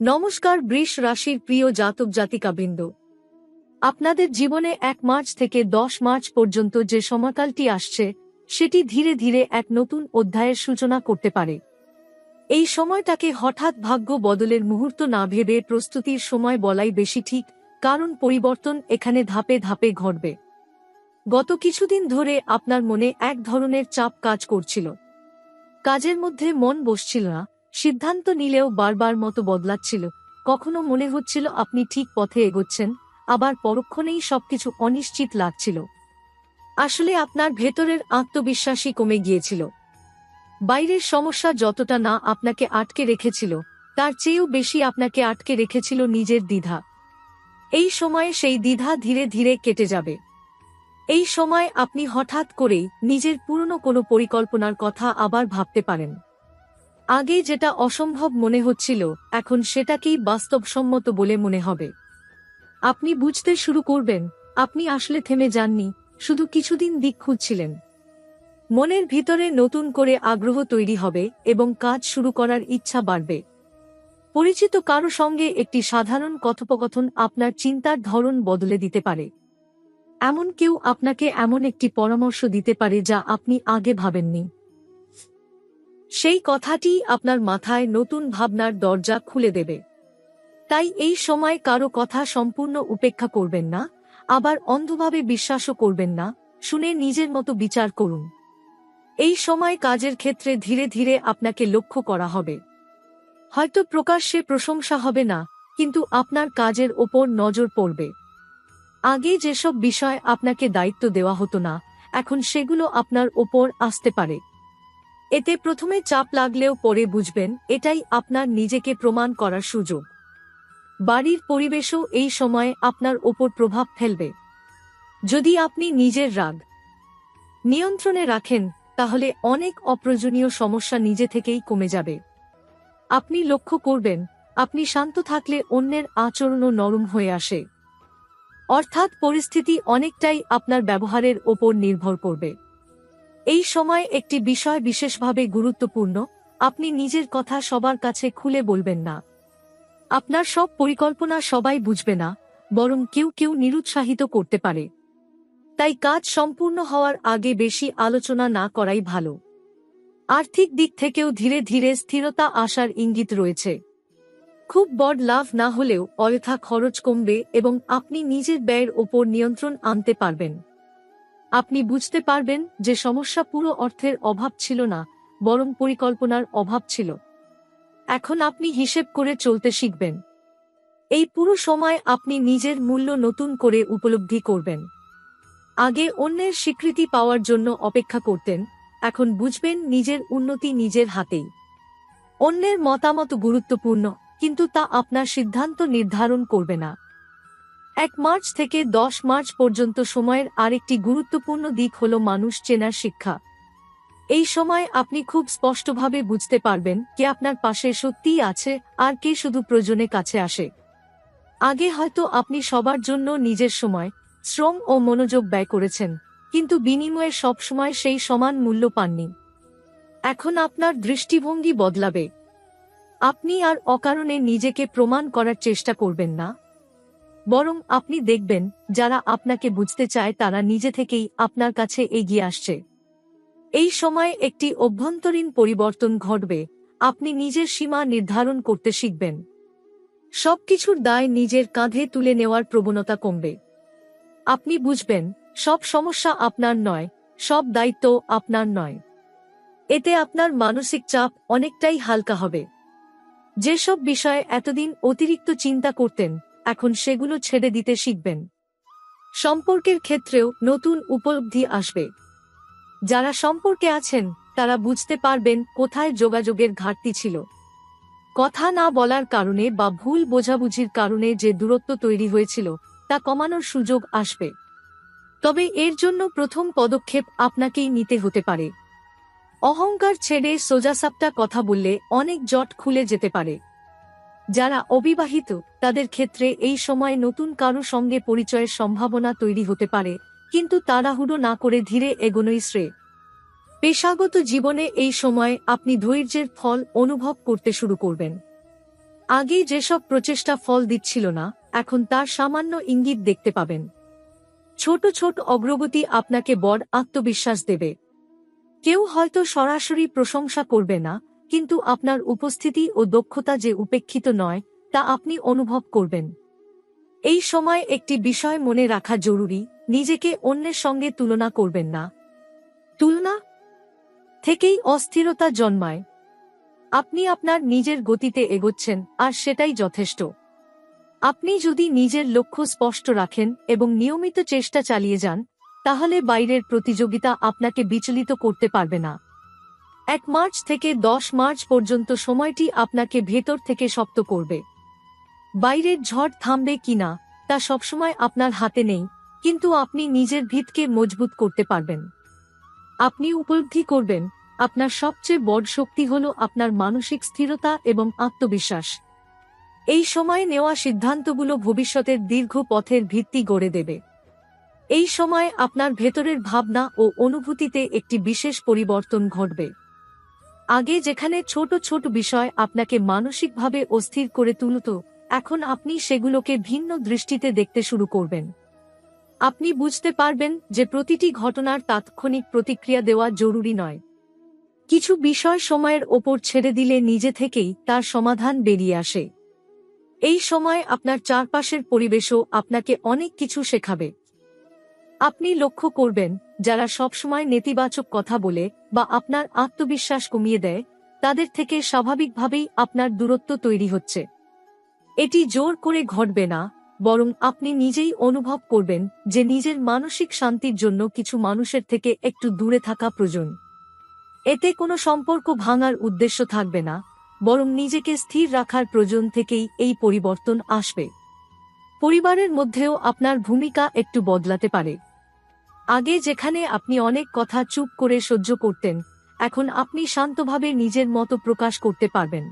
নমস্কার বৃষ রাশির প্রিয় জাতক জাতিকাবৃন্দ, আপনাদের জীবনে 1 মার্চ থেকে 10 মার্চ পর্যন্ত যে সময়কালটি আসছে সেটি ধীরে ধীরে এক নতুন অধ্যায়ের সূচনা করতে পারে। এই সময়টাকে হঠাৎ ভাগ্য বদলের মুহূর্ত না ভেবে প্রস্তুতির সময় বলাই বেশি ঠিক, কারণ পরিবর্তন এখানে ধাপে ধাপে ঘটবে। গত কিছুদিন ধরে আপনার মনে এক ধরনের চাপ কাজ করছিল। কাজের মধ্যে মন বসছিল না, সিদ্ধান্ত নিলেও বারবার মতো বদলাচ্ছিল। কখনো মনে হচ্ছিল আপনি ঠিক পথে এগোচ্ছেন, আবার পরক্ষণেই সবকিছু অনিশ্চিত লাগছিল। আসলে আপনার ভেতরের আত্মবিশ্বাসই কমে গিয়েছিল। বাইরের সমস্যা যতটা না আপনাকে আটকে রেখেছিল, তার চেয়েও বেশি আপনাকে আটকে রেখেছিল নিজের দ্বিধা। এই সময়ে সেই দ্বিধা ধীরে ধীরে কেটে যাবে। এই সময় আপনি হঠাৎ করেই নিজের পুরনো কোনো পরিকল্পনার কথা আবার ভাবতে পারেন। আগে যেটা অসম্ভব মনে হচ্ছিল, এখন সেটাকেই বাস্তবসম্মত বলে মনে হবে। আপনি বুঝতে শুরু করবেন, আপনি আসলে থেমে যাননি, শুধু কিছুদিন দিক খুঁজছিলেন। মনের ভিতরে নতুন করে আগ্রহ তৈরি হবে এবং কাজ শুরু করার ইচ্ছা বাড়বে। পরিচিত কারো সঙ্গে একটি সাধারণ কথোপকথন আপনার চিন্তার ধরন বদলে দিতে পারে। এমন কেউ আপনাকে এমন একটি পরামর্শ দিতে পারে যা আপনি আগে ভাবেননি। সেই কথাটি আপনার মাথায় নতুন ভাবনার দরজা খুলে দেবে। তাই এই সময় কারো কথা সম্পূর্ণ উপেক্ষা করবেন না, আবার অন্ধভাবে বিশ্বাসও করবেন না, শুনে নিজের মতো বিচার করুন। এই সময় কাজের ক্ষেত্রে ধীরে ধীরে আপনাকে লক্ষ্য করা হবে। হয়তো প্রকাশ্যে প্রশংসা হবে না, কিন্তু আপনার কাজের ওপর নজর পড়বে। আগে যেসব বিষয় আপনাকে দায়িত্ব দেওয়া হতো না, এখন সেগুলো আপনার ওপর আসতে পারে। এতে প্রথমে চাপ লাগলেও পরে বুঝবেন এটাই আপনার নিজেকে প্রমাণ করার সুযোগ। বাড়ির পরিবেশও এই সময়ে আপনার ওপর প্রভাব ফেলবে। যদি আপনি নিজের রাগ নিয়ন্ত্রণে রাখেন, তাহলে অনেক অপ্রয়োজনীয় সমস্যা নিজে থেকেই কমে যাবে। আপনি লক্ষ্য করবেন, আপনি শান্ত থাকলে অন্যের আচরণও নরম হয়ে আসে। অর্থাৎ পরিস্থিতি অনেকটাই আপনার ব্যবহারের ওপর নির্ভর করবে। এই সময় একটি বিষয় বিশেষভাবে গুরুত্বপূর্ণ, আপনি নিজের কথা সবার কাছে খুলে বলবেন না। আপনার সব পরিকল্পনা সবাই বুঝবে না, বরং কেউ কেউ নিরুৎসাহিত করতে পারে। তাই কাজ সম্পূর্ণ হওয়ার আগে বেশি আলোচনা না করাই ভালো। আর্থিক দিক থেকেও ধীরে ধীরে স্থিরতা আসার ইঙ্গিত রয়েছে। খুব বড় লাভ না হলেও অযথা খরচ কমবে এবং আপনি নিজের ব্যয়ের ওপর নিয়ন্ত্রণ আনতে পারবেন। আপনি বুঝতে পারবেন যে সমস্যা পুরো অর্থের অভাব ছিল না, বরং পরিকল্পনার অভাব ছিল। এখন আপনি হিসেব করে চলতে শিখবেন। এই পুরো সময় আপনি নিজের মূল্য নতুন করে উপলব্ধি করবেন। আগে অন্যের স্বীকৃতি পাওয়ার জন্য অপেক্ষা করতেন, এখন বুঝবেন নিজের উন্নতি নিজের হাতেই। অন্যের মতামত গুরুত্বপূর্ণ, কিন্তু তা আপনার সিদ্ধান্ত নির্ধারণ করবে না। 1 মার্চ থেকে 10 মার্চ পর্যন্ত সময়ের আরেকটি গুরুত্বপূর্ণ দিক হল মানুষ চেনার শিক্ষা। এই সময় আপনি খুব স্পষ্টভাবে বুঝতে পারবেন কে আপনার পাশে সত্যিই আছে আর কে শুধু প্রয়োজনে কাছে আসে। আগে হয়তো আপনি সবার জন্য নিজের সময়, শ্রম ও মনোযোগ ব্যয় করেছেন, কিন্তু বিনিময়ে সবসময় সেই সমান মূল্য পাননি। এখন আপনার দৃষ্টিভঙ্গি বদলাবে। আপনি আর অকারণে নিজেকে প্রমাণ করার চেষ্টা করবেন না, বরং আপনি দেখবেন যারা আপনাকে বুঝতে চায় তারা নিজে থেকেই আপনার কাছে এগিয়ে আসছে। এই সময় একটি অভ্যন্তরীণ পরিবর্তন ঘটবে, আপনি নিজের সীমা নির্ধারণ করতে শিখবেন। সবকিছুর দায় নিজের কাঁধে তুলে নেওয়ার প্রবণতা কমবে। আপনি বুঝবেন, সব সমস্যা আপনার নয়, সব দায়িত্ব আপনার নয়। এতে আপনার মানসিক চাপ অনেকটাই হালকা হবে। যেসব বিষয়ে এতদিন অতিরিক্ত চিন্তা করতেন, এখন সেগুলো ছেড়ে দিতে শিখবেন। সম্পর্কের ক্ষেত্রেও নতুন উপলব্ধি আসবে। যারা সম্পর্কে আছেন তারা বুঝতে পারবেন কোথায় যোগাযোগের ঘাটতি ছিল। কথা না বলার কারণে বা ভুল বোঝাবুঝির কারণে যে দূরত্ব তৈরি হয়েছিল, তা কমানোর সুযোগ আসবে। তবে এর জন্য প্রথম পদক্ষেপ আপনাকেই নিতে হতে পারে। অহংকার ছেড়ে সোজাসাপটা কথা বললে অনেক জট খুলে যেতে পারে। যারা অবিবাহিত তাদের ক্ষেত্রে এই সময় নতুন কারো সঙ্গে পরিচয়ের সম্ভাবনা তৈরি হতে পারে, কিন্তু তাড়াহুড়ো না করে ধীরে এগোনোই শ্রেয়। পেশাগত জীবনে এই সময় আপনি ধৈর্যের ফল অনুভব করতে শুরু করবেন। আগে যেসব প্রচেষ্টা ফল দিচ্ছিল না, এখন তার সামান্য ইঙ্গিত দেখতে পাবেন। ছোট ছোট অগ্রগতি আপনাকে বড় আত্মবিশ্বাস দেবে। কেউ হয়তো সরাসরি প্রশংসা করবে না, কিন্তু আপনার উপস্থিতি ও দক্ষতা যে উপেক্ষিত নয়, তা আপনি অনুভব করবেন। এই সময় একটি বিষয় মনে রাখা জরুরি, নিজেকে অন্যের সঙ্গে তুলনা করবেন না। তুলনা থেকেই অস্থিরতা জন্মায়। আপনি আপনার নিজের গতিতে এগোচ্ছেন, আর সেটাই যথেষ্ট। আপনি যদি নিজের লক্ষ্য স্পষ্ট রাখেন এবং নিয়মিত চেষ্টা চালিয়ে যান, তাহলে বাইরের প্রতিযোগিতা আপনাকে বিচলিত করতে পারবে না। 1 মার্চ থেকে 10 মার্চ পর্যন্ত সময়টি আপনাকে ভেতর থেকে শক্ত করবে। বাইরের ঝড় থামবে কিনা তা সবসময় আপনার হাতে নেই, কিন্তু আপনি নিজের ভিতকে মজবুত করতে পারবেন। আপনি উপলব্ধি করবেন, আপনার সবচেয়ে বড় শক্তি হল আপনার মানসিক স্থিরতা এবং আত্মবিশ্বাস। এই সময়ে নেওয়া সিদ্ধান্তগুলো ভবিষ্যতের দীর্ঘ পথের ভিত্তি গড়ে দেবে। এই সময় আপনার ভেতরের ভাবনা ও অনুভূতিতে একটি বিশেষ পরিবর্তন ঘটবে। আগে যেখানে ছোট ছোট বিষয় আপনাকে মানসিকভাবে অস্থির করে তুলত, এখন আপনি সেগুলোকে ভিন্ন দৃষ্টিতে দেখতে শুরু করবেন। আপনি বুঝতে পারবেন যে প্রতিটি ঘটনার তাৎক্ষণিক প্রতিক্রিয়া দেওয়া জরুরি নয়। কিছু বিষয় সময়ের ওপর ছেড়ে দিলে নিজে থেকেই তার সমাধান বেরিয়ে আসে। এই সময় আপনার চারপাশের পরিবেশও আপনাকে অনেক কিছু শেখাবে। আপনি লক্ষ্য করবেন, যারা সবসময় নেতিবাচক কথা বলে বা আপনার আত্মবিশ্বাস কমিয়ে দেয়, তাদের থেকে স্বাভাবিকভাবেই আপনার দূরত্ব তৈরি হচ্ছে। এটি জোর করে ঘটবে না, বরং আপনি নিজেই অনুভব করবেন যে নিজের মানসিক শান্তির জন্য কিছু মানুষের থেকে একটু দূরে থাকা প্রয়োজন। এতে কোনো সম্পর্ক ভাঙার উদ্দেশ্য থাকবে না, বরং নিজেকে স্থির রাখার প্রয়োজন থেকেই এই পরিবর্তন আসবে। পরিবারের মধ্যেও আপনার ভূমিকা একটু বদলাতে পারে। আগে যেখানে আপনি অনেক কথা চুপ করে সহ্য করতেন, এখন আপনি শান্তভাবে নিজের মতো প্রকাশ করতে পারবেন।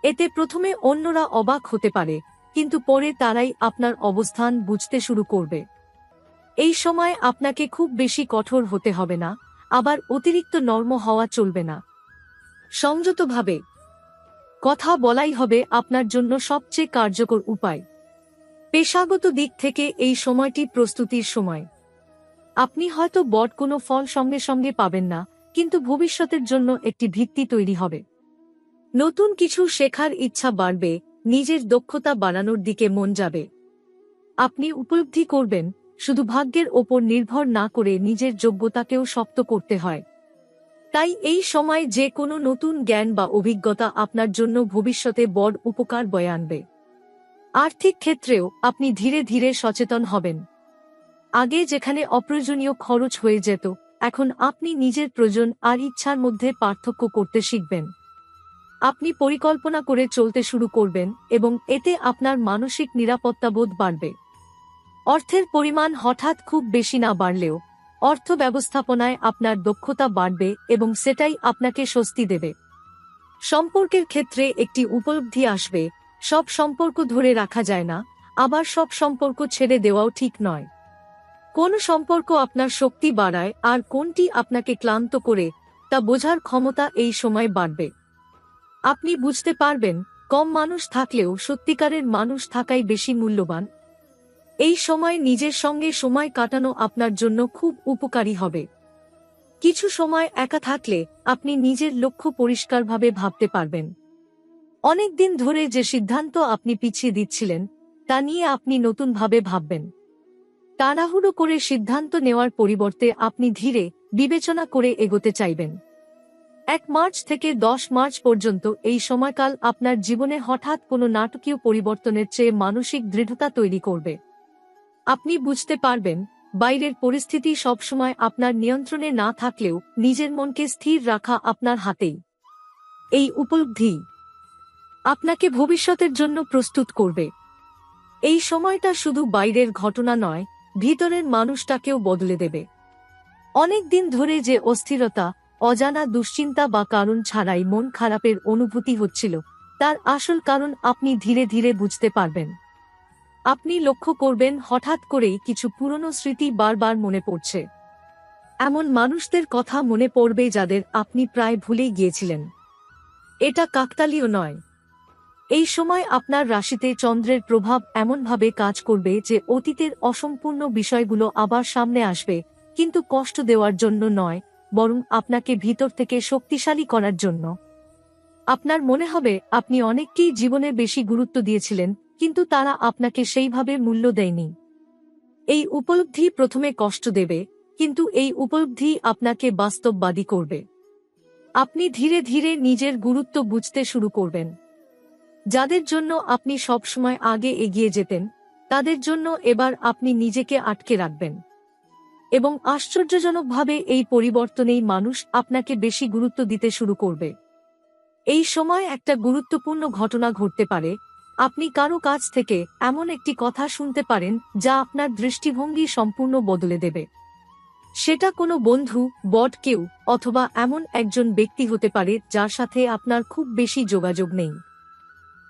এতে প্রথমে অন্যরা অবাক হতে পারে, কিন্তু পরে তারাই আপনার অবস্থান বুঝতে শুরু করবে। এই সময় আপনাকে খুব বেশি কঠোর হতে হবে না, আবার অতিরিক্ত নরম হওয়া চলবে না। সংযতভাবে কথা বলাই হবে আপনার জন্য সবচেয়ে কার্যকর উপায়। পেশাগত দিক থেকে এই সময়টি প্রস্তুতির সময়। আপনি হয়তো বড় কোনো ফল সঙ্গে সঙ্গে পাবেন না, কিন্তু ভবিষ্যতের জন্য একটি ভিত্তি তৈরি হবে। নতুন কিছু শেখার ইচ্ছা বাড়বে, নিজের দক্ষতা বাড়ানোর দিকে মন যাবে। আপনি উপলব্ধি করবেন, শুধু ভাগ্যের ওপর নির্ভর না করে নিজের যোগ্যতাকেও শক্ত করতে হয়। তাই এই সময় যে কোনো নতুন জ্ঞান বা অভিজ্ঞতা আপনার জন্য ভবিষ্যতে বড় উপকার বয়ে আনবে। আর্থিক ক্ষেত্রেও আপনি ধীরে ধীরে সচেতন হবেন। আগে যেখানে অপ্রয়োজনীয় খরচ হয়ে যেত, এখন আপনি নিজের প্রয়োজন আর ইচ্ছার মধ্যে পার্থক্য করতে শিখবেন। আপনি পরিকল্পনা করে চলতে শুরু করবেন এবং এতে আপনার মানসিক নিরাপত্তাবোধ বাড়বে। অর্থের পরিমাণ হঠাৎ খুব বেশি না বাড়লেও অর্থ ব্যবস্থাপনায় আপনার দক্ষতা বাড়বে এবং সেটাই আপনাকে স্বস্তি দেবে। সম্পর্কের ক্ষেত্রে একটি উপলব্ধি আসবে, সব সম্পর্ক ধরে রাখা যায় না, আবার সব সম্পর্ক ছেড়ে দেওয়াও ঠিক নয়। কোন সম্পর্ক আপনার শক্তি বাড়ায় আর কোনটি আপনাকে ক্লান্ত করে, তা বোঝার ক্ষমতা এই সময় বাড়বে। আপনি বুঝতে পারবেন, কম মানুষ থাকলেও সত্যিকারের মানুষ থাকাই বেশি মূল্যবান। এই সময় নিজের সঙ্গে সময় কাটানো আপনার জন্য খুব উপকারী হবে। কিছু সময় একা থাকলে আপনি নিজের লক্ষ্য পরিষ্কারভাবে ভাবতে পারবেন। অনেক দিন ধরে যে সিদ্ধান্ত আপনি পিছিয়ে দিচ্ছিলেন, তা নিয়ে আপনি নতুনভাবে ভাববেন। তাড়াহুড়ো করে সিদ্ধান্ত নেওয়ার পরিবর্তে আপনি ধীরে বিবেচনা করে এগোতে চাইবেন। 1 মার্চ থেকে 10 মার্চ পর্যন্ত এই সময়কাল আপনার জীবনে হঠাৎ কোনো নাটকীয় পরিবর্তনের চেয়ে মানসিক দৃঢ়তা তৈরি করবে। আপনি বুঝতে পারবেন, বাইরের পরিস্থিতি সবসময় আপনার নিয়ন্ত্রণে না থাকলেও নিজের মনকে স্থির রাখা আপনার হাতেই। এই উপলব্ধি আপনাকে ভবিষ্যতের জন্য প্রস্তুত করবে। এই সময়টা শুধু বাইরের ঘটনা নয়, ভিতরের মানুষটাকেও বদলে দেবে। অনেক দিন ধরে যে অস্থিরতা, অজানা দুশ্চিন্তা বা কারণ ছাড়াই মন খারাপের অনুভূতি হচ্ছিল, তার আসল কারণ আপনি ধীরে ধীরে বুঝতে পারবেন। আপনি লক্ষ্য করবেন হঠাৎ করেই কিছু পুরনো স্মৃতি বারবার মনে পড়ছে। এমন মানুষদের কথা মনে পড়বে যাদের আপনি প্রায় ভুলেই গিয়েছিলেন। এটা কাকতালীয় নয়। এই সময় আপনার রাশিতে চন্দ্রের প্রভাব এমনভাবে কাজ করবে যে অতীতের অসম্পূর্ণ বিষয়গুলো আবার সামনে আসবে, কিন্তু কষ্ট দেওয়ার জন্য নয়, বরং আপনাকে ভিতর থেকে শক্তিশালী করার জন্য। আপনার মনে হবে আপনি অনেককেই জীবনে বেশি গুরুত্ব দিয়েছিলেন, কিন্তু তারা আপনাকে সেইভাবে মূল্য দেয়নি। এই উপলব্ধি প্রথমে কষ্ট দেবে, কিন্তু এই উপলব্ধি আপনাকে বাস্তববাদী করবে। আপনি ধীরে ধীরে নিজের গুরুত্ব বুঝতে শুরু করবেন। যাদের জন্য আপনি সবসময় আগে এগিয়ে যেতেন, তাদের জন্য এবার আপনি নিজেকে আটকে রাখবেন। এবং আশ্চর্যজনকভাবে এই পরিবর্তনেই মানুষ আপনাকে বেশি গুরুত্ব দিতে শুরু করবে। এই সময় একটা গুরুত্বপূর্ণ ঘটনা ঘটতে পারে। আপনি কারো কাছ থেকে এমন একটি কথা শুনতে পারেন যা আপনার দৃষ্টিভঙ্গি সম্পূর্ণ বদলে দেবে। সেটা কোনো বন্ধু, বড় কেউ, অথবা এমন একজন ব্যক্তি হতে পারে যার সাথে আপনার খুব বেশি যোগাযোগ নেই,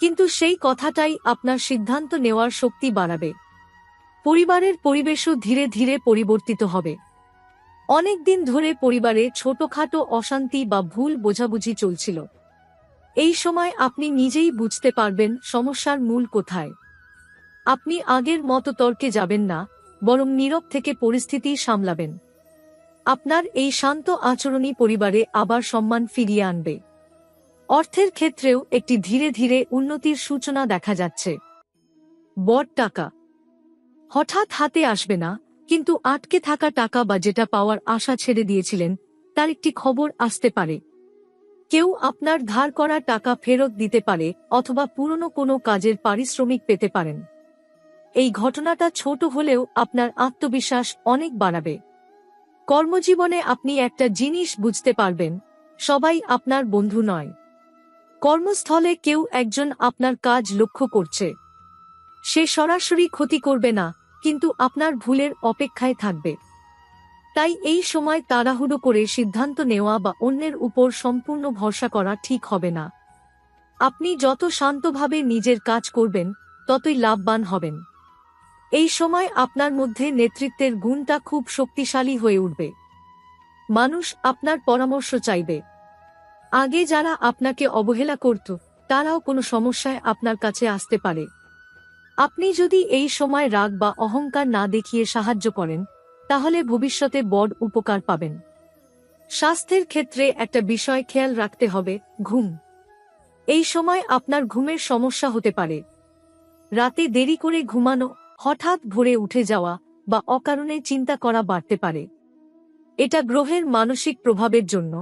কিন্তু সেই কথাটাই আপনার সিদ্ধান্ত নেওয়ার শক্তি বাড়াবে। পরিবারের পরিবেশও ধীরে ধীরে পরিবর্তিত হবে। অনেক দিন ধরে পরিবারে ছোটখাটো অশান্তি বা ভুল বোঝাবুঝি চলছিল। এই সময় আপনি নিজেই বুঝতে পারবেন সমস্যার মূল কোথায়। আপনি আগের মতো তর্কে যাবেন না, বরং নীরব থেকে পরিস্থিতি সামলাবেন। আপনার এই শান্ত আচরণই পরিবারে আবার সম্মান ফিরিয়ে আনবে। অর্থের ক্ষেত্রেও একটি ধীরে ধীরে উন্নতির সূচনা দেখা যাচ্ছে। বড় টাকা হঠাৎ হাতে আসবে না, কিন্তু আটকে থাকা টাকা বা যেটা পাওয়ার আশা ছেড়ে দিয়েছিলেন, তার একটি খবর আসতে পারে। কেউ আপনার ধার করা টাকা ফেরত দিতে পারে, অথবা পুরনো কোনো কাজের পারিশ্রমিক পেতে পারেন। এই ঘটনাটা ছোট হলেও আপনার আত্মবিশ্বাস অনেক বাড়াবে। কর্মজীবনে আপনি একটা জিনিস বুঝতে পারবেন, সবাই আপনার বন্ধু নয়। কর্মস্থলে কেউ একজন আপনার কাজ লক্ষ্য করছে। সে সরাসরি ক্ষতি করবে না, কিন্তু আপনার ভুলের অপেক্ষায় থাকবে। তাই এই সময় তাড়াহুড়ো করে সিদ্ধান্ত নেওয়া বা অন্যের উপর সম্পূর্ণ ভরসা করা ঠিক হবে না। আপনি যত শান্তভাবে নিজের কাজ করবেন, ততই লাভবান হবেন। এই সময় আপনার মধ্যে নেতৃত্বের গুণটা খুব শক্তিশালী হয়ে উঠবে। মানুষ আপনার পরামর্শ চাইবে। আগে যারা আপনাকে অবহেলা করত, তারাও কোনো সমস্যায় আপনার কাছে আসতে পারে। আপনি যদি এই সময় রাগ বা অহংকার না দেখিয়ে সাহায্য করেন, তাহলে ভবিষ্যতে বড় উপকার পাবেন। স্বাস্থ্যের ক্ষেত্রে একটা বিষয় খেয়াল রাখতে হবে, ঘুম। এই সময় আপনার ঘুমের সমস্যা হতে পারে। রাতে দেরি করে ঘুমানো, হঠাৎ ভোরে উঠে যাওয়া বা অকারণে চিন্তা করা বাড়তে পারে। এটা গ্রহের মানসিক প্রভাবের জন্য।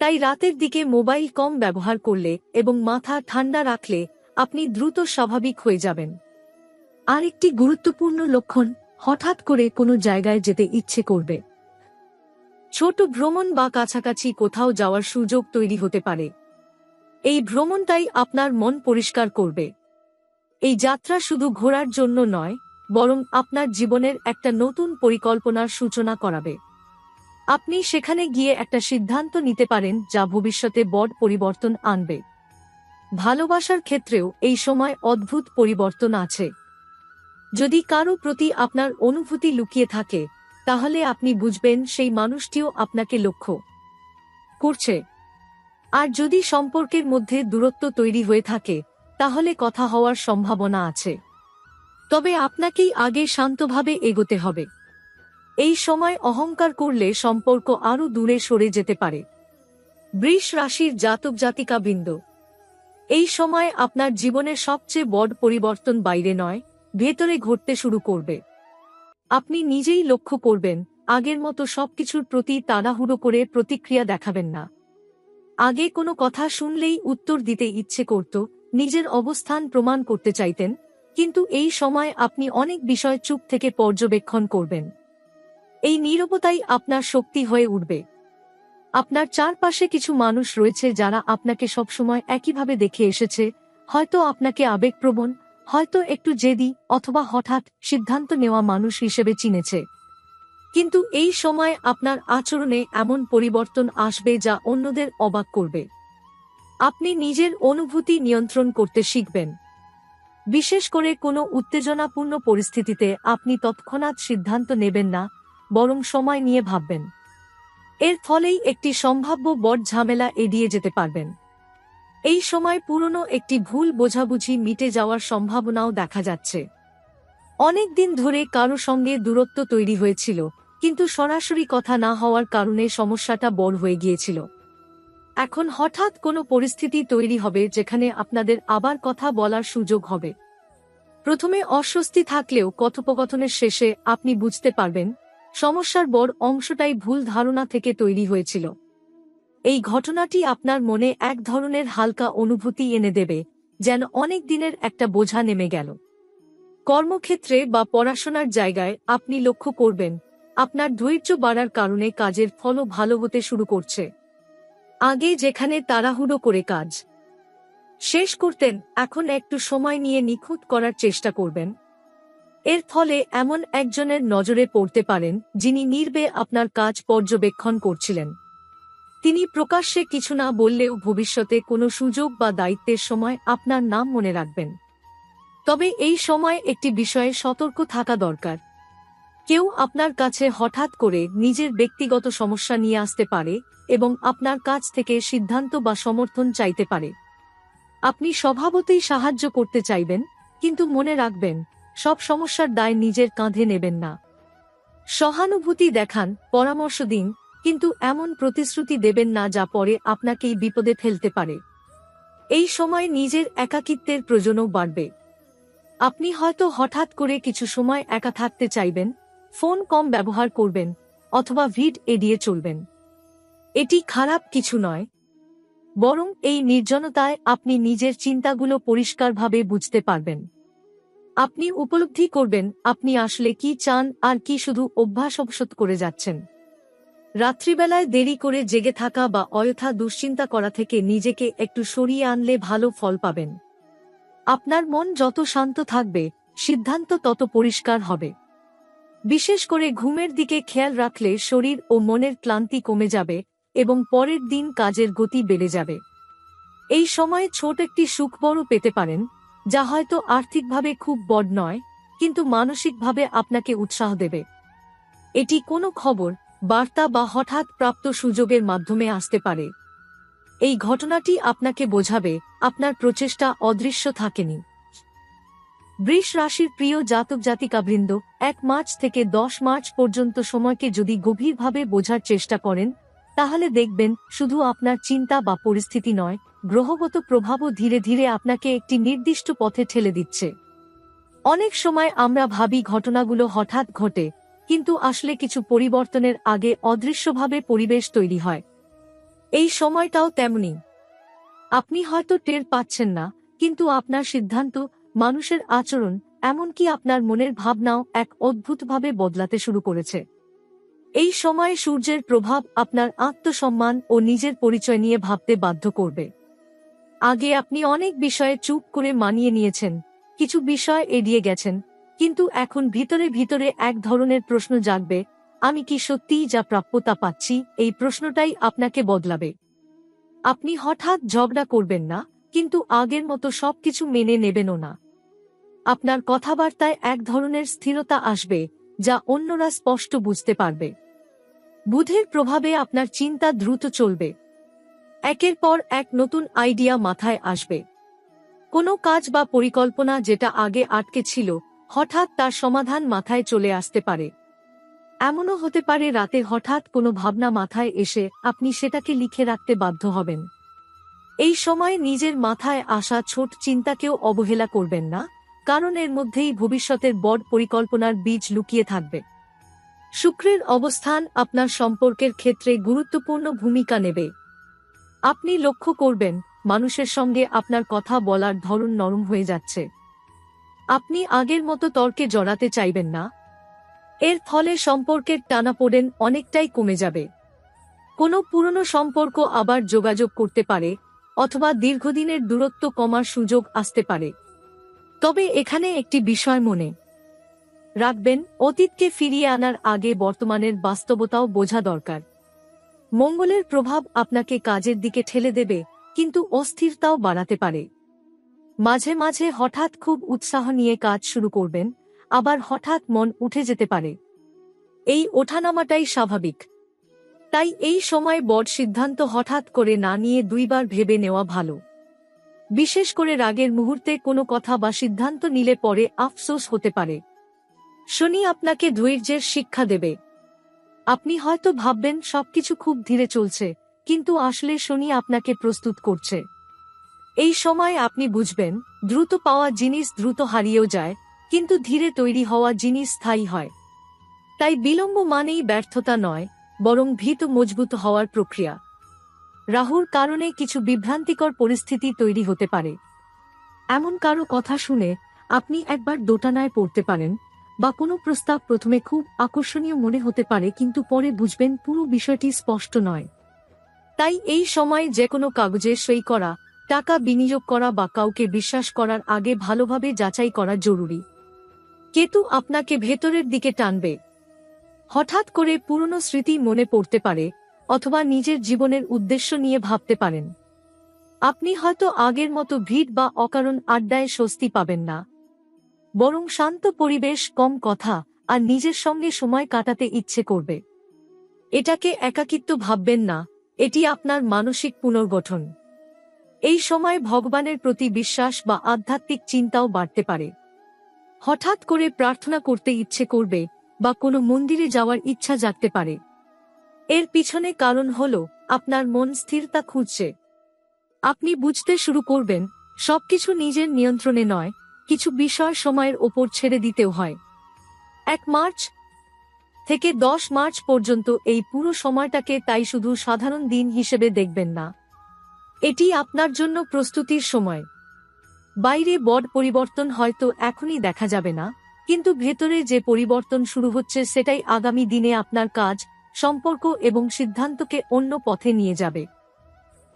তাই রাতের দিকে মোবাইল কম ব্যবহার করলে এবং মাথা ঠান্ডা রাখলে আপনি দ্রুত স্বাভাবিক হয়ে যাবেন। আরেকটি গুরুত্বপূর্ণ লক্ষণ, হঠাৎ করে কোনো জায়গায় যেতে ইচ্ছে করবে। ছোট ভ্রমণ বা কাছাকাছি কোথাও যাওয়ার সুযোগ তৈরি হতে পারে। এই ভ্রমণটাই আপনার মন পরিষ্কার করবে। এই যাত্রা শুধু ঘোরার জন্য নয়, বরং আপনার জীবনের একটা নতুন পরিকল্পনার সূচনা করাবে। আপনি সেখানে গিয়ে একটা সিদ্ধান্ত নিতে পারেন যা ভবিষ্যতে বড় পরিবর্তন আনবে। ভালোবাসার ক্ষেত্রেও এই সময় অদ্ভুত পরিবর্তন আছে। যদি কারো প্রতি আপনার অনুভূতি লুকিয়ে থাকে, তাহলে আপনি বুঝবেন সেই মানুষটিও আপনাকে লক্ষ্য করছে। আর যদি সম্পর্কের মধ্যে দূরত্ব তৈরি হয়ে থাকে, তাহলে কথা হওয়ার সম্ভাবনা আছে। তবে আপনাকেই আগে শান্তভাবে এগোতে হবে। এই সময় অহংকার করলে সম্পর্ক আরও দূরে সরে যেতে পারে। বৃষ রাশির জাতক জাতিকাবৃন্দ, এই সময় আপনার জীবনের সবচেয়ে বড় পরিবর্তন বাইরে নয়, ভেতরে ঘটতে শুরু করবে। আপনি নিজেই লক্ষ্য করবেন, আগের মতো সবকিছুর প্রতি তাড়াহুড়ো করে প্রতিক্রিয়া দেখাবেন না। আগে কোনো কথা শুনলেই উত্তর দিতে ইচ্ছে করত, নিজের অবস্থান প্রমাণ করতে চাইতেন, কিন্তু এই সময় আপনি অনেক বিষয় চুপ থেকে পর্যবেক্ষণ করবেন। এই নীরবতাই আপনার শক্তি হয়ে উঠবে। আপনার চারপাশে কিছু মানুষ রয়েছে যারা আপনাকে সবসময় একইভাবে দেখে এসেছে, হয়তো আপনাকে আবেগপ্রবণ, হয়তো একটু জেদি, অথবা হঠাৎ সিদ্ধান্ত নেওয়া মানুষ হিসেবে চিনেছে। কিন্তু এই সময় আপনার আচরণে এমন পরিবর্তন আসবে যা অন্যদের অবাক করবে। আপনি নিজের অনুভূতি নিয়ন্ত্রণ করতে শিখবেন। বিশেষ করে কোনো উত্তেজনাপূর্ণ পরিস্থিতিতে আপনি তৎক্ষণাৎ সিদ্ধান্ত নেবেন না, বরং সময় নিয়ে ভাববেন। এর ফলেই একটি সম্ভাব্য বড় ঝামেলা এড়িয়ে যেতে পারবেন। এই সময় পুরনো একটি ভুল বোঝাবুঝি মিটে যাওয়ার সম্ভাবনাও দেখা যাচ্ছে। অনেক দিন ধরে কারো সঙ্গে দূরত্ব তৈরি হয়েছিল, কিন্তু সরাসরি কথা না হওয়ার কারণে সমস্যাটা বড় হয়ে গিয়েছিল। এখন হঠাৎ কোনো পরিস্থিতি তৈরি হবে যেখানে আপনাদের আবার কথা বলার সুযোগ হবে। প্রথমে অস্বস্তি থাকলেও কথোপকথনের শেষে আপনি বুঝতে পারবেন সমস্যার বড় অংশটাই ভুল ধারণা থেকে তৈরি হয়েছিল। এই ঘটনাটি আপনার মনে এক ধরনের হালকা অনুভূতি এনে দেবে, যেন অনেক দিনের একটা বোঝা নেমে গেল। কর্মক্ষেত্রে বা পড়াশোনার জায়গায় আপনি লক্ষ্য করবেন আপনার ধৈর্য বাড়ার কারণে কাজের ফলও ভালো হতে শুরু করছে। আগে যেখানে তাড়াহুড়ো করে কাজ শেষ করতেন, এখন একটু সময় নিয়ে নিখুঁত করার চেষ্টা করবেন। এর ফলে এমন একজনের নজরে পড়তে পারেন যিনি নীরবে আপনার কাজ পর্যবেক্ষণ করছিলেন। তিনি প্রকাশ্যে কিছু না বললেও ভবিষ্যতে কোনো সুযোগ বা দায়িত্বের সময় আপনার নাম মনে রাখবেন। তবে এই সময় একটি বিষয়ে সতর্ক থাকা দরকার। কেউ আপনার কাছে হঠাৎ করে নিজের ব্যক্তিগত সমস্যা নিয়ে আসতে পারে এবং আপনার কাছ থেকে সিদ্ধান্ত বা সমর্থন চাইতে পারে। আপনি স্বভাবতই সাহায্য করতে চাইবেন, কিন্তু মনে রাখবেন সব সমস্যার দায় নিজের কাঁধে নেবেন না। সহানুভূতি দেখান, পরামর্শ দিন, কিন্তু এমন প্রতিশ্রুতি দেবেন না যা পরে আপনাকেই বিপদে ফেলতে পারে। এই সময় নিজের একাকিত্বের প্রয়োজনও বাড়বে। আপনি হয়তো হঠাৎ করে কিছু সময় একা থাকতে চাইবেন, ফোন কম ব্যবহার করবেন অথবা ভিড় এড়িয়ে চলবেন। এটি খারাপ কিছু নয়, বরং এই নির্জনতায় আপনি নিজের চিন্তাগুলো পরিষ্কারভাবে বুঝতে পারবেন। আপনি উপলব্ধি করবেন আপনি আসলে কি চান আর কি শুধু অভ্যাসবশত করে যাচ্ছেন। রাত্রিবেলায় দেরি করে জেগে থাকা বা অযথা দুশ্চিন্তা করা থেকে নিজেকে একটু সরিয়ে আনলে ভালো ফল পাবেন। আপনার মন যত শান্ত থাকবে, সিদ্ধান্ত তত পরিষ্কার হবে। বিশেষ করে ঘুমের দিকে খেয়াল রাখলে শরীর ও মনের ক্লান্তি কমে যাবে এবং পরের দিন কাজের গতি বেড়ে যাবে। এই সময়ে ছোট একটি সুখবরও পেতে পারেন, যা হয়তো আর্থিকভাবে খুব বড় নয়, কিন্তু মানসিকভাবে আপনাকে উৎসাহ দেবে। এটি কোনো খবর, বার্তা বা হঠাৎ প্রাপ্ত সুযোগের মাধ্যমে আসতে পারে। এই ঘটনাটি আপনাকে বোঝাবে আপনার প্রচেষ্টা অদৃশ্য থাকেনি। বৃষ রাশির প্রিয় জাতক জাতিকাবৃন্দ, 1 মার্চ থেকে 10 মার্চ পর্যন্ত সময়কে যদি গভীরভাবে বোঝার চেষ্টা করেন, তাহলে দেখবেন শুধু আপনার চিন্তা বা পরিস্থিতি নয়, গ্রহগত প্রভাবও ধীরে ধীরে আপনাকে একটি নির্দিষ্ট পথে ঠেলে দিচ্ছে। অনেক সময় আমরা ভাবি ঘটনাগুলো হঠাৎ ঘটে, কিন্তু আসলে কিছু পরিবর্তনের আগে অদৃশ্যভাবে পরিবেশ তৈরি হয়। এই সময়টাও তেমনি। আপনি হয়তো টের পাচ্ছেন না, কিন্তু আপনার সিদ্ধান্ত, মানুষের আচরণ, এমনকি আপনার মনের ভাবনাও এক অদ্ভুতভাবে বদলাতে শুরু করেছে। এই সময়ে সূর্যের প্রভাব আপনার আত্মসম্মান ও নিজের পরিচয় নিয়ে ভাবতে বাধ্য করবে। আগে আপনি অনেক বিষয়ে চুপ করে মানিয়ে নিয়েছেন, কিছু বিষয় এড়িয়ে গেছেন, কিন্তু এখন ভিতরে ভিতরে এক ধরনের প্রশ্ন জাগবে, আমি কি সত্যিই যা প্রাপ্য তা পাচ্ছি? এই প্রশ্নটাই আপনাকে বদলাবে। আপনি হঠাৎ ঝগড়া করবেন না, কিন্তু আগের মতো সবকিছু মেনে নেবেনও না। আপনার কথাবার্তায় এক ধরনের স্থিরতা আসবে, যা অন্যরা স্পষ্ট বুঝতে পারবে। বুধের প্রভাবে আপনার চিন্তা দ্রুত চলবে। একের পর এক নতুন আইডিয়া মাথায় আসবে। কোনো কাজ বা পরিকল্পনা যেটা আগে আটকে ছিল, হঠাৎ তার সমাধান মাথায় চলে আসতে পারে। এমনও হতে পারে রাতে হঠাৎ কোনো ভাবনা মাথায় এসে আপনি সেটাকে লিখে রাখতে বাধ্য হবেন। এই সময় নিজের মাথায় আসা ছোট চিন্তাকেও অবহেলা করবেন না, কারণ এর মধ্যেই ভবিষ্যতের বড় পরিকল্পনার বীজ লুকিয়ে থাকবে। শুক্রের অবস্থান আপনার সম্পর্কের ক্ষেত্রে গুরুত্বপূর্ণ ভূমিকা নেবে। আপনি লক্ষ্য করবেন মানুষের সঙ্গে আপনার কথা বলার ধরন নরম হয়ে যাচ্ছে। আপনি আগের মতো তর্কে জড়াতে চাইবেন না। এর ফলে সম্পর্কের টানাপোড়েন অনেকটাই কমে যাবে। কোনো পুরনো সম্পর্ক আবার যোগাযোগ করতে পারে, অথবা দীর্ঘদিনের দূরত্ব কমার সুযোগ আসতে পারে। তবে এখানে একটি বিষয় মনে রাখবেন, অতীতকে ফিরিয়ে আনার আগে বর্তমানের বাস্তবতাও বোঝা দরকার। মঙ্গলের প্রভাব আপনাকে কাজের দিকে ঠেলে দেবে, কিন্তু অস্থিরতাও বাড়াতে পারে। মাঝে মাঝে হঠাৎ খুব উৎসাহ নিয়ে কাজ শুরু করবেন, আবার হঠাৎ মন উঠে যেতে পারে। এই ওঠানামাটাই স্বাভাবিক। তাই এই সময় বড় সিদ্ধান্ত হঠাৎ করে না নিয়ে 2 বার ভেবে নেওয়া ভালো। বিশেষ করে রাগের মুহূর্তে কোনো কথা বা সিদ্ধান্ত নিলে পরে আফসোস হতে পারে। শনি আপনাকে ধৈর্যের শিক্ষা দেবে। আপনি হয়তো ভাববেন সবকিছু খুব ধীরে চলছে, কিন্তু আসলে শনি আপনাকে প্রস্তুত করছে। এই সময় আপনি বুঝবেন, দ্রুত পাওয়া জিনিস দ্রুত হারিয়েও যায়, কিন্তু ধীরে তৈরি হওয়া জিনিস স্থায়ী হয়। তাই বিলম্ব মানেই ব্যর্থতা নয়, বরং ভীত মজবুত হওয়ার প্রক্রিয়া। রাহুর কারণে কিছু বিভ্রান্তিকর পরিস্থিতি তৈরি হতে পারে। এমন কারো কথা শুনে আপনি একবার দোটানায় পড়তে পারেন, বা কোনো প্রস্তাব প্রথমে খুব আকর্ষণীয় মনে হতে পারে, কিন্তু পরে বুঝবেন পুরো বিষয়টি স্পষ্ট নয়। তাই এই সময় যে কোনো কাগজে সই করা, টাকা বিনিয়োগ করা বা কাউকে বিশ্বাস করার আগে ভালোভাবে যাচাই করা জরুরি। কেতু আপনাকে ভেতরের দিকে টানবে। হঠাৎ করে পুরনো স্মৃতি মনে পড়তে পারে, অথবা নিজের জীবনের উদ্দেশ্য নিয়ে ভাবতে পারেন। আপনি হয়তো আগের মতো ভিড় বা অকারণ আড্ডায় স্বস্তি পাবেন না, বরং শান্ত পরিবেশ, কম কথা আর নিজের সঙ্গে সময় কাটাতে ইচ্ছে করবে। এটাকে একাকিত্ব ভাববেন না, এটি আপনার মানসিক পুনর্গঠন। এই সময় ভগবানের প্রতি বিশ্বাস বা আধ্যাত্মিক চিন্তাও বাড়তে পারে। হঠাৎ করে প্রার্থনা করতে ইচ্ছে করবে, বা কোনো মন্দিরে যাওয়ার ইচ্ছা জাগতে পারে। এর পিছনে কারণ হল আপনার মন স্থিরতা খুঁজছে। আপনি বুঝতে শুরু করবেন, সবকিছু নিজের নিয়ন্ত্রণে নয়, কিছু বিষয় সময়ের ওপর ছেড়ে দিতেও হয়। 1 মার্চ থেকে 10 মার্চ পর্যন্ত এই পুরো সময়টাকে তাই শুধু সাধারণ দিন হিসেবে দেখবেন না। এটি আপনার জন্য প্রস্তুতির সময়। বাইরে বড় পরিবর্তন হয়তো এখনই দেখা যাবে না, কিন্তু ভেতরে যে পরিবর্তন শুরু হচ্ছে সেটাই আগামী দিনে আপনার কাজ, সম্পর্ক এবং সিদ্ধান্তকে অন্য পথে নিয়ে যাবে।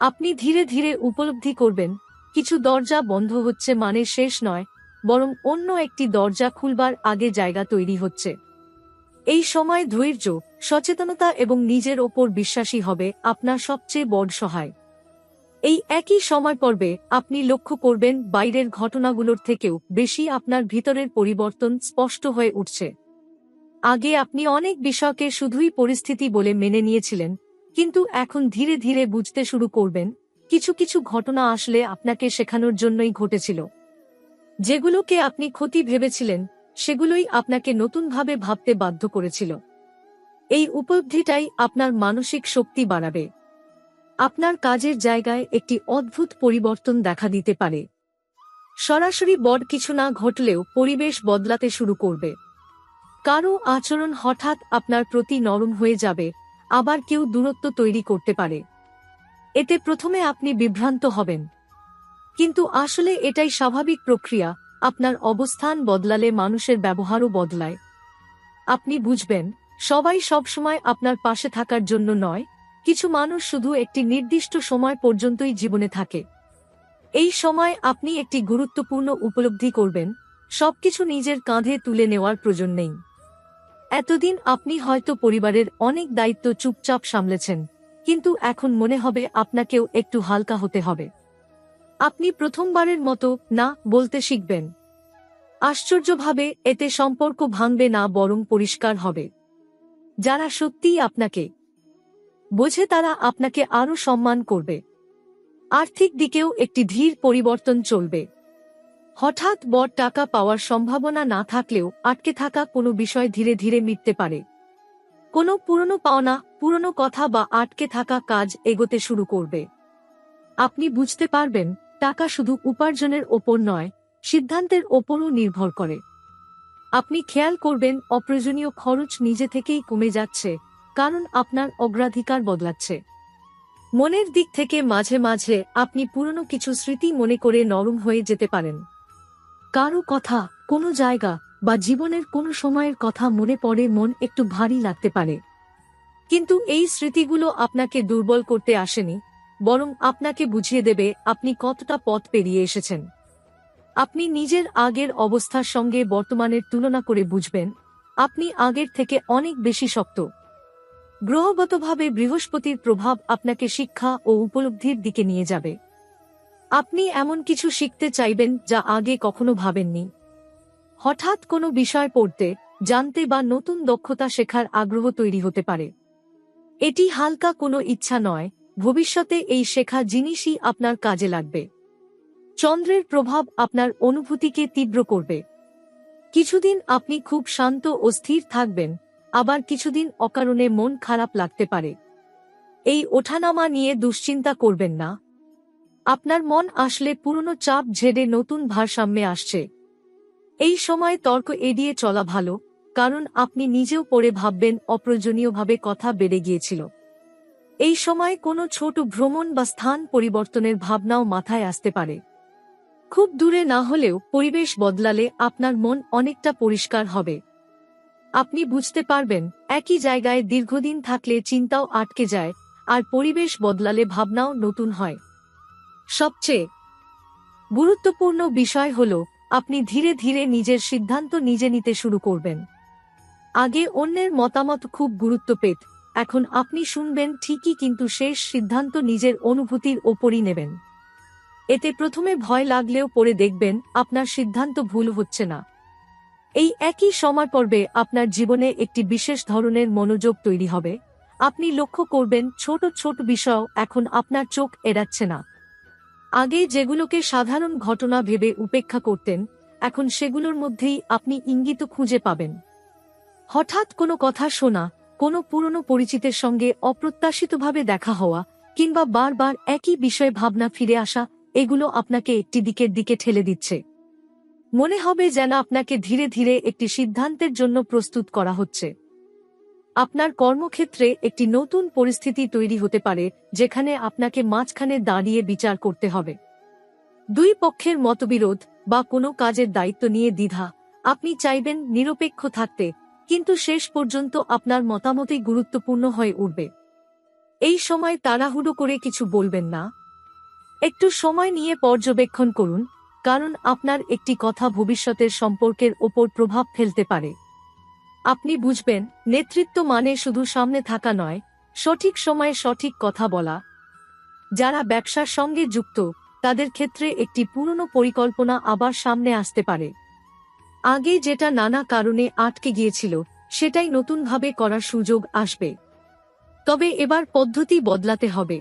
আপনি ধীরে ধীরে উপলব্ধি করবেন, কিছু দরজা বন্ধ হচ্ছে মানে শেষ নয়, বরং অন্য একটি দরজা খুলবার আগে জায়গা তৈরি হচ্ছে। এই সময় ধৈর্য, সচেতনতা এবং নিজের ওপর বিশ্বাসী হবে আপনার সবচেয়ে বড় সহায়। এই একই সময় পর্বে আপনি লক্ষ্য করবেন বাইরের ঘটনাগুলোর থেকেও বেশি আপনার ভিতরের পরিবর্তন স্পষ্ট হয়ে উঠছে। আগে আপনি অনেক বিষয়কে শুধুই পরিস্থিতি বলে মেনে নিয়েছিলেন, কিন্তু এখন ধীরে ধীরে বুঝতে শুরু করবেন, কিছু কিছু ঘটনা আসলে আপনাকে শেখানোর জন্যই ঘটেছিল। যেগুলোকে আপনি ক্ষতি ভেবেছিলেন, সেগুলোই আপনাকে নতুনভাবে ভাবতে বাধ্য করেছিল। এই উপলব্ধিটাই আপনার মানসিক শক্তি বাড়াবে। আপনার কাজের জায়গায় একটি অদ্ভুত পরিবর্তন দেখা দিতে পারে। সরাসরি বড় কিছু না ঘটলেও পরিবেশ বদলাতে শুরু করবে। কারো আচরণ হঠাৎ আপনার প্রতি নরম হয়ে যাবে, আবার কেউ দূরত্ব তৈরি করতে পারে। এতে প্রথমে আপনি বিভ্রান্ত হবেন, কিন্তু আসলে এটাই স্বাভাবিক প্রক্রিয়া। আপনার অবস্থান বদলালে মানুষের ব্যবহারও বদলায়। আপনি বুঝবেন, সবাই সবসময় আপনার পাশে থাকার জন্য নয়, কিছু মানুষ শুধু একটি নির্দিষ্ট সময় পর্যন্তই জীবনে থাকে। এই সময় আপনি একটি গুরুত্বপূর্ণ উপলব্ধি করবেন, সবকিছু নিজের কাঁধে তুলে নেওয়ার প্রয়োজন নেই। এতদিন আপনি হয়তো পরিবারের অনেক দায়িত্ব চুপচাপ সামলেছেন, কিন্তু এখন মনে হবে আপনাকেও একটু হালকা হতে হবে। আপনি প্রথমবারের মতো না বলতে শিখবেন। আশ্চর্যভাবে এতে সম্পর্ক ভাঙবে না, বরং পরিষ্কার হবে। যারা সত্যিই আপনাকে বোঝে তারা আপনাকে আরও সম্মান করবে। আর্থিক দিকেও একটি ধীর পরিবর্তন চলবে। হঠাৎ বড় টাকা পাওয়ার সম্ভাবনা না থাকলেও আটকে থাকা কোনো বিষয় ধীরে ধীরে মিটতে পারে। কোনো পুরনো পাওনা, পুরনো কথা বা আটকে থাকা কাজ এগোতে শুরু করবে। আপনি বুঝতে পারবেন, টাকা শুধু উপার্জনের ওপর নয়, সিদ্ধান্তের ওপরও নির্ভর করে। আপনি খেয়াল করবেন অপ্রয়োজনীয় খরচ নিজে থেকেই কমে যাচ্ছে, কারণ আপনার অগ্রাধিকার বদলাচ্ছে। মনের দিক থেকে মাঝে মাঝে আপনি পুরনো কিছু স্মৃতি মনে করে নরম হয়ে যেতে পারেন। কারো কথা, কোনো জায়গা বা জীবনের কোনো সময়ের কথা মনে পড়ে মন একটু ভারী লাগতে পারে। কিন্তু এই স্মৃতিগুলো আপনাকে দুর্বল করতে আসেনি, বরং আপনাকে বুঝিয়ে দেবে আপনি কতটা পথ পেরিয়ে এসেছেন। আপনি নিজের আগের অবস্থার সঙ্গে বর্তমানের তুলনা করে বুঝবেন, আপনি আগের থেকে অনেক বেশি শক্ত। গ্রহগতভাবে বৃহস্পতির প্রভাব আপনাকে শিক্ষা ও উপলব্ধির দিকে নিয়ে যাবে। আপনি এমন কিছু শিখতে চাইবেন যা আগে কখনো ভাবেননি। হঠাৎ কোনো বিষয় পড়তে, জানতে বা নতুন দক্ষতা শেখার আগ্রহ তৈরি হতে পারে। এটি হালকা কোনো ইচ্ছা নয়, ভবিষ্যতে এই শেখা জিনিসই আপনার কাজে লাগবে। চন্দ্রের প্রভাব আপনার অনুভূতিকে তীব্র করবে। কিছুদিন আপনি খুব শান্ত ও স্থির থাকবেন, আবার কিছুদিন অকারণে মন খারাপ লাগতে পারে। এই ওঠানামা নিয়ে দুশ্চিন্তা করবেন না। আপনার মন আসলে পুরনো চাপ ঝেড়ে নতুন ভারসাম্যে আসছে। এই সময় তর্ক এড়িয়ে চলা ভালো, কারণ আপনি নিজেও পরে ভাববেন অপ্রয়োজনীয়ভাবে কথা বেড়ে গিয়েছিল। এই সময় কোনো ছোট ভ্রমণ বা স্থান পরিবর্তনের ভাবনাও মাথায় আসতে পারে। খুব দূরে না হলেও পরিবেশ বদলালে আপনার মন অনেকটা পরিষ্কার হবে। আপনি বুঝতে পারবেন একই জায়গায় দীর্ঘদিন থাকলে চিন্তাও আটকে যায়, আর পরিবেশ বদলালে ভাবনাও নতুন হয়। সবচেয়ে গুরুত্বপূর্ণ বিষয় হল আপনি ধীরে ধীরে নিজের সিদ্ধান্ত নিজে নিতে শুরু করবেন। আগে অন্যের মতামত খুব গুরুত্ব পেত, এখন আপনি শুনবেন ঠিকই, কিন্তু শেষ সিদ্ধান্ত নিজের অনুভূতির ওপরই নেবেন। এতে প্রথমে ভয় লাগলেও পরে দেখবেন আপনার সিদ্ধান্ত ভুল হচ্ছে না। এই একই সময় পর্বে আপনার জীবনে একটি বিশেষ ধরনের মনোযোগ তৈরি হবে। আপনি লক্ষ্য করবেন ছোট ছোট বিষয় এখন আপনার চোখ এড়াচ্ছে না। আগে যেগুলোকে সাধারণ ঘটনা ভেবে উপেক্ষা করতেন, এখন সেগুলোর মধ্যেই আপনি ইঙ্গিত খুঁজে পাবেন। হঠাৎ কোনো কথা শোনা, কোনো পুরনো পরিচিতের সঙ্গে অপ্রত্যাশিতভাবে দেখা হওয়া, কিংবা বারবার একই বিষয়ে ভাবনা ফিরে আসা, এগুলো আপনাকে একটি দিকের দিকে ঠেলে দিচ্ছে। মনে হবে যেন আপনাকে ধীরে ধীরে একটি সিদ্ধান্তের জন্য প্রস্তুত করা হচ্ছে। আপনার কর্মক্ষেত্রে একটি নতুন পরিস্থিতি তৈরি হতে পারে, যেখানে আপনাকে মাঝখানে দাঁড়িয়ে বিচার করতে হবে। দুই পক্ষের মতবিরোধ বা কোনো কাজের দায়িত্ব নিয়ে দ্বিধা, আপনি চাইবেন নিরপেক্ষ থাকতে, কিন্তু শেষ পর্যন্ত আপনার মতামতই গুরুত্বপূর্ণ হয়ে উঠবে। এই সময় তাড়াহুড়ো করে কিছু বলবেন না। একটু সময় নিয়ে পর্যবেক্ষণ করুন, কারণ আপনার একটি কথা ভবিষ্যতের সম্পর্কের ওপর প্রভাব ফেলতে পারে। আপনি বুঝবেন নেতৃত্ব মানে শুধু সামনে থাকা নয়, সঠিক সময়ে সঠিক কথা বলা। যারা ব্যবসার সঙ্গে যুক্ত, তাদের ক্ষেত্রে একটি পুরনো পরিকল্পনা আবার সামনে আসতে পারে। আগে যেটা নানা কারণে আটকে গিয়েছিল, সেটাই নতুনভাবে করার সুযোগ আসবে। তবে এবার পদ্ধতি বদলাতে হবে।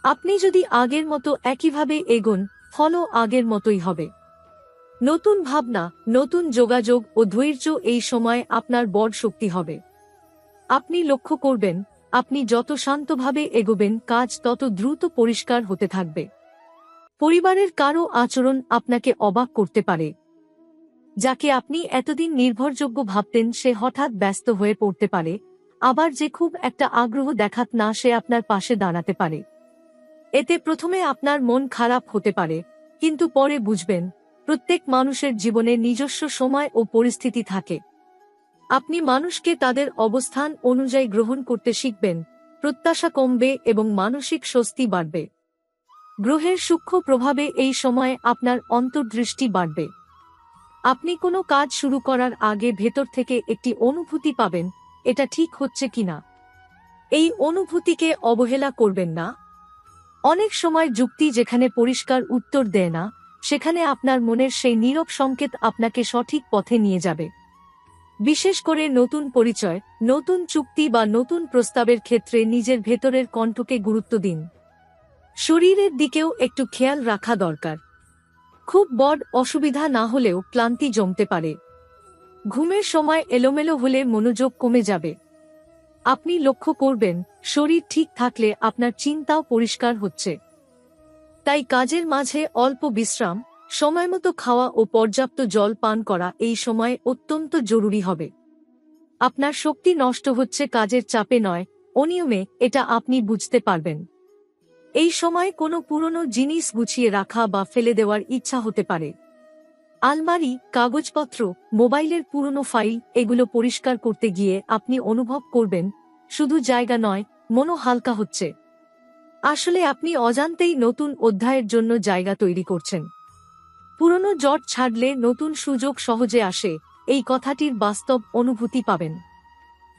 আপনি যদি আগের মতো একইভাবে এগোন, ফলও আগের মতোই হবে। নতুন ভাবনা, নতুন যোগাযোগ ও ধৈর্য এই সময় আপনার বড় শক্তি হবে। আপনি লক্ষ্য করবেন আপনি যত শান্তভাবে এগোবেন, কাজ তত দ্রুত পরিষ্কার হতে থাকবে। পরিবারের কারও আচরণ আপনাকে অবাক করতে পারে। যাকে আপনি এতদিন নির্ভরযোগ্য ভাবতেন, সে হঠাৎ ব্যস্ত হয়ে পড়তে পারে। আবার যে খুব একটা আগ্রহ দেখাত না, সে আপনার পাশে দাঁড়াতে পারে। এতে প্রথমে আপনার মন খারাপ হতে পারে, কিন্তু পরে বুঝবেন প্রত্যেক মানুষের জীবনে নিজস্ব সময় ও পরিস্থিতি থাকে। আপনি মানুষকে তাদের অবস্থান অনুযায়ী গ্রহণ করতে শিখবেন, প্রত্যাশা কমবে এবং মানসিক স্বস্তি বাড়বে। গ্রহের সূক্ষ্ম প্রভাবে এই সময়ে আপনার অন্তর্দৃষ্টি বাড়বে। আপনি কোনো কাজ শুরু করার আগে ভেতর থেকে একটি অনুভূতি পাবেন, এটা ঠিক হচ্ছে কিনা। এই অনুভূতিকে অবহেলা করবেন না। অনেক সময় যুক্তি যেখানে পরিষ্কার উত্তর দেয় না, সেখানে আপনার মনের সেই নীরব সংকেত আপনাকে সঠিক পথে নিয়ে যাবে। বিশেষ করে নতুন পরিচয়, নতুন চুক্তি বা নতুন প্রস্তাবের ক্ষেত্রে নিজের ভেতরের কণ্ঠকে গুরুত্ব দিন। শরীরের দিকেও একটু খেয়াল রাখা দরকার। খুব বড় অসুবিধা না হলেও ক্লান্তি জমতে পারে। ঘুমের সময় এলোমেলো হলে মনোযোগ কমে যাবে। আপনি লক্ষ্য করবেন শরীর ঠিক থাকলে আপনার চিন্তাও পরিষ্কার হচ্ছে। তাই কাজের মাঝে অল্প বিশ্রাম, সময়মতো খাওয়া ও পর্যাপ্ত জল পান করা এই সময়ে অত্যন্ত জরুরি হবে। আপনার শক্তি নষ্ট হচ্ছে কাজের চাপে নয়, অনিয়মে, এটা আপনি বুঝতে পারবেন। এই সময় কোনো পুরনো জিনিস গুছিয়ে রাখা বা ফেলে দেওয়ার ইচ্ছা হতে পারে। আলমারি, কাগজপত্র, মোবাইলের পুরনো ফাইল, এগুলো পরিষ্কার করতে গিয়ে আপনি অনুভব করবেন শুধু জায়গা নয়, মনও হালকা হচ্ছে। আসলে আপনি অজান্তেই নতুন অধ্যায়ের জন্য জায়গা তৈরি করছেন। পুরনো জট ছাড়লে নতুন সুযোগ সহজে আসে, এই কথাটির বাস্তব অনুভূতি পাবেন।